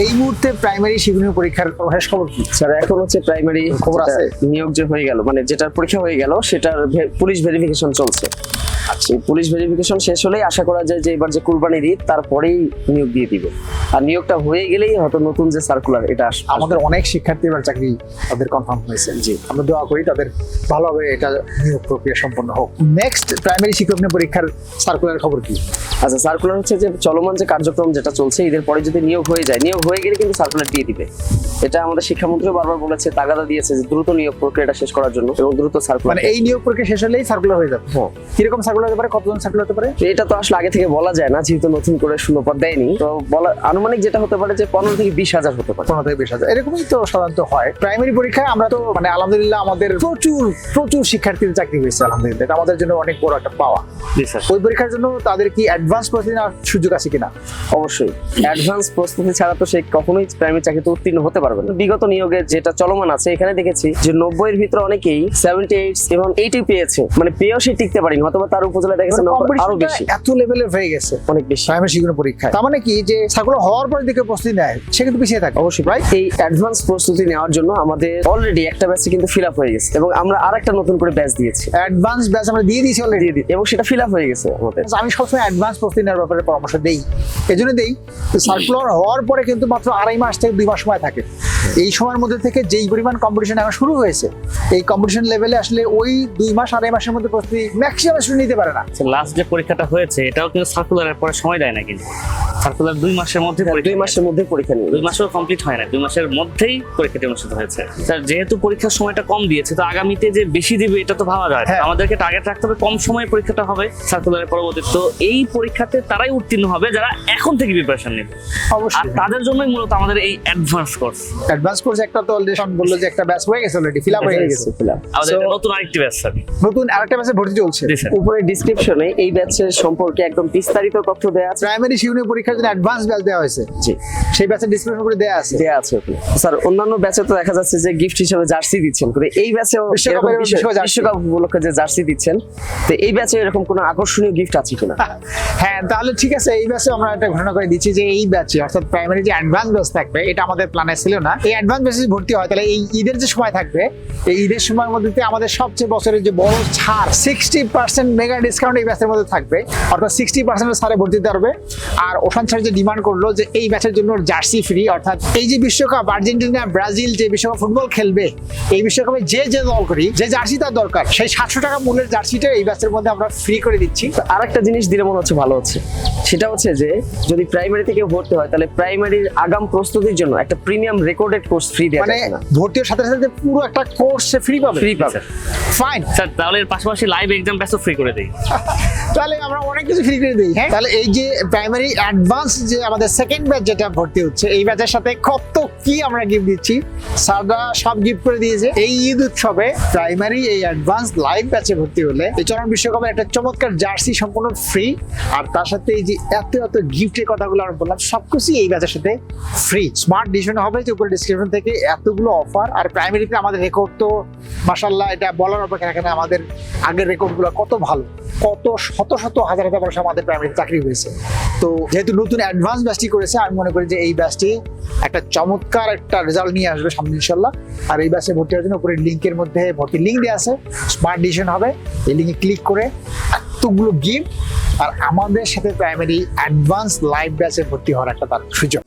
এই মুহূর্তে প্রাইমারি শিক্ষণীয় পরীক্ষার শেষ খবর কি? স্যার এখন হচ্ছে প্রাইমারি খবর আছে? নিয়োগ যে হয়ে গেল, মানে যেটার পরীক্ষা হয়ে গেল সেটার পুলিশ ভেরিফিকেশন চলছে। আচ্ছা, এই পুলিশ ভেরিফিকেশন শেষ হলেই আশা করা যায় যে এবার যে কুরবানির ঈদ তারপরেই নিয়োগ দিয়ে দিবে। আর নিয়োগটা হয়ে গেলেই হয়তো নতুন যে সার্কুলার এটা আসবে। আমাদের অনেক শিক্ষার্থী এবার চাকরি তাদের কনফার্ম হয়েছে। জি, আমরা দোয়া করি তাদের ভালোভাবে এটা নিয়োগ প্রক্রিয়া সম্পন্ন হোক। নেক্সট প্রাইমারি শিক্ষণীয় পরীক্ষার সার্কুলার খবর কি? আচ্ছা, সার্কুলার হচ্ছে যে চলমান যে কার্যক্রম যেটা চলছে ঈদের পরে যদি নিয়োগ হয়ে যায়, নিয়োগ হয়ে গেলে কিন্তু সার্কুলার দিয়ে দিবে। এটা আমাদের শিক্ষামন্ত্রী বারবার বলেছে, তাগাদা দিয়েছে যে দ্রুত নিয়োগ প্রক্রিয়াটা শেষ করার জন্য এবং দ্রুত সার্কুলার। মানে এই নিয়োগ প্রক্রিয়া শেষ হলেই সার্কুলার হয়ে যাবে? হ্যাঁ। কিরকম সার্কুলার হতে পারে, কতজন সার্কুলার হতে পারে? এটা তো আসলে আগে থেকে বলা যায় না, যেহেতু নতুন করে শূন্যপদ দেয়নি। তো বলা আনুমানিক যেটা হতে পারে যে 15 থেকে 20,000 হতে পারে। 15 থেকে 20,000 এরকমই তো সাধারণত হয় প্রাইমারি পরীক্ষায়। আমরা তো মানে আলহামদুলিল্লাহ আমাদের প্রচুর শিক্ষার্থীদের চাকরি হয়েছে আলহামদুলিল্লাহ। এটা আমাদের জন্য অনেক বড় একটা পাওয়া। ওই পরীক্ষার জন্য তাদের কি অ্যাডভান্স প্রস্তুতি নেওয়ার সুযোগ আছে কিনা? অবশ্যই, অ্যাডভান্স প্রস্তুতি ছাড়া তো সে কখনোই প্রাইমারি চাকরিতে উত্তীর্ণ হতে পারবে না। বিগত নিয়োগের যেটা চলমান আছে এখানে দেখেছি যে 90 এর ভিতরে অনেকেই 78 এবং 80 পেয়েছে, মানে পেয়েও সে টিকতে পারেনি, অথবা তার উপজেলা দেখেছে আরো বেশি, এত লেভেলের হয়ে গেছে অনেক বেশি প্রাইমারি শিক্ষণীয় পরীক্ষায়। তার মানে কি যে সার্কুলার হওয়ার পর দিকে প্রস্তুতি নেয় সে কিন্তু পিছিয়ে থাকে। অবশ্যই ভাই, এই অ্যাডভান্স প্রস্তুতি নেওয়ার জন্য আমাদের অলরেডি একটা ব্যাচে কিন্তু ফিল আপ হয়ে গেছে এবং আমরা আরেকটা নতুন করে ব্যাচ দিয়েছি। অ্যাডভান্স ব্যাচ আমরা দিয়ে দিয়েছি অলরেডি এবং সেটা ফিল আপ হয়ে গেছে আমাদের। আমি সবসময় অ্যাডভান্স প্রস্তুতি নেওয়ার ব্যাপারে পরামর্শ দেই। এই জন্য দেই সার্কুলার হওয়ার পরে কিন্তু মাত্র 2.5 মাস থেকে 2 মাস সময় থাকে। এই সময়ের মধ্যে থেকে যেই পরিমাণ কম্পিটিশন এখন শুরু হয়েছে, এই কম্পিটিশন লেভেলে আসলে ওই 2 মাস 2.5 মাসের মধ্যে প্রস্তুতি ম্যাক্সিমাম স্টুডেন্ট নিতে পারে না। লাস্ট যে পরীক্ষাটা হয়েছে এটাও কিন্তু সার্কুলারের পরে সময় দেয় না, কিন্তু সার্কুলার 2 মাসের মধ্যে 2 মাসের মধ্যে পরীক্ষা নিয়ে 2 মাসও কমপ্লিট হয় না, 2 মাসের মধ্যেই পরীক্ষাটি অনুষ্ঠিত হয়েছে। স্যার যেহেতু পরীক্ষার সময়টা কম দিয়েছে, তো আগামীতে যে বেশি দিবে এটা তো ভাবা যায় না। হ্যাঁ। আমাদেরকে টার্গেট রাখতে হবে কম সময়ে পরীক্ষাটা হবে সার্কুলারের পরবর্তী। তো এই পরীক্ষাতে তারাই উত্তীর্ণ হবে যারা এখন থেকে প্রিপারেশন নেবে। আর অবশ্যই তাদের জন্যই মূলত আমাদের এই অ্যাডভান্স কোর্স। অ্যাডভান্স কোর্স একটা তো অলরেডি বললো যে একটা ব্যাচ হয়ে গেছে, অলরেডি ফিল আপ হয়ে গেছে। আমাদের So, এটা নতুন আরেকটি ব্যাচ স্যার, নতুন আরেকটা ব্যাচে ভর্তি চলছে। জি স্যার। উপরে ডেসক্রিপশনে এই ব্যাচের সম্পর্কে একদম বিস্তারিত তথ্য দেওয়া আছে। প্রাইমারি শিক্ষণীয় পরীক্ষার জন্য অ্যাডভান্স ব্যাচ দেওয়া হয়েছে, জি, সেই ব্যাচের ডিসক্রিপশন করে দেওয়া আছে। দেয়া আছে ওখানে। স্যার অন্যান্য ব্যাচে তো দেখা যাচ্ছে যে গিফট হিসেবে জার্সি দিচ্ছেন, করে এই ব্যাচেও বিশ্বকাপ উপলক্ষে যে জার্সি দিচ্ছেন, তো এই ব্যাচে এরকম কোনো আকর্ষণীয় গিফট আছে কিনা? হ্যাঁ, তাহলে ঠিক আছে। এই ব্যাচে আমরা একটা ঘোষণা করে দিচ্ছি যে এই ব্যাচে অর্থাৎ প্রাইমারি যে অ্যাডভান্স ব্যাচ থাকবে, এটা আমাদের প্ল্যানে ছিল না। এই অ্যাডভান্স ব্যাচে ভর্তি হয় তাহলে এই ঈদের যে সময় থাকবে, এই ঈদের সময়ের মধ্যে আমাদের সবচেয়ে বছরের যে বড় ছাড় 60% মেগা ডিসকাউন্ট এই ব্যাচের মধ্যে থাকবে, অর্থাৎ 60% ছাড়ে ভর্তি দিতে পারবে। আর ওশান স্যার যে ডিমান্ড করলো যে এই ব্যাচের জন্য জার্সি ফ্রি, অর্থাৎ এই যে বিশ্বকাপ আর্জেন্টিনা ব্রাজিল যে বিশ্বকাপ ফুটবল খেলবে, এই বিশ্বকাপে যে দল করি যে জার্সি তার দরকার, সেই 700 টাকা মূল্যের জার্সিটা এই ব্যাচের মধ্যে আমরা ফ্রি করে দিচ্ছি। আরেকটা জিনিস দিলে মনে হচ্ছে ভালো হচ্ছে, সেটা হচ্ছে যে যদি প্রাইমারি থেকে ভর্তি হয় তাহলে প্রাইমারির আগাম প্রস্তুতির জন্য একটা প্রিমিয়াম রেকর্ডেড কোর্স ফ্রি দেওয়া মানে যাবে না? ভর্তির সাথে সাথে পুরো একটা কোর্স ফ্রি পাবে। ফ্রি পাবে। ফাইন, স্যার তাহলে এর পাশাপাশি লাইভ এক্সাম ব্যাচও ফ্রি করে দেই। তাহলে আমরা অনেক কিছু ফ্রি করে দিই। হ্যাঁ, তাহলে এই যে প্রাইমারি অ্যাডভান্স যে আমাদের সেকেন্ড ব্যাচ যেটা ভর্তি হচ্ছে, এই ব্যাচের সাথে কত কি আমরা গিফট দিচ্ছি, স্যাররা সব গিফট করে দিয়েছে। এই ঈদ উৎসবে প্রাইমারি এই অ্যাডভান্স লাইভ ব্যাচে ভর্তি হলে এই চলমান বিশ্বকাপের একটা চমৎকার জার্সি সম্পূর্ণ ফ্রি, আর তার সাথে এই যে এত গিফটের কথাগুলো আমরা বললাম সবকিছু এই ব্যাচের সাথে ফ্রি। স্মার্ট ডিসিশন হবে যে উপরে ডিসক্রিপশন থেকে এতগুলো অফার। আর প্রাইমারিতে আমাদের রেকর্ড তো মাশাআল্লাহ, এটা বলার অপেক্ষা রাখে না। আমাদের আগের রেকর্ডগুলো কত ভালো, কত শত হাজার মানুষ আমাদের প্রাইমারি চাকরি হয়েছে। তো যেহেতু নতুন অ্যাডভান্স ব্যাচটি করেছে, আমি মনে করি যে এই ব্যাচটি একটা চমৎকার একটা রেজাল্ট নিয়ে আসবে সামনে ইনশাল্লাহ। আর এই ব্যাচে ভর্তি হওয়ার জন্য উপরে লিঙ্কের মধ্যে ভর্তি লিঙ্ক দেওয়া আছে, স্মার্ট ডিসিশন হবে। এই লিঙ্কে ক্লিক করে এতগুলো গিফট আর আমাদের সাথে প্রাইমারি অ্যাডভান্স লাইভ ব্যাচে ভর্তি হওয়ার একটা তার সুযোগ।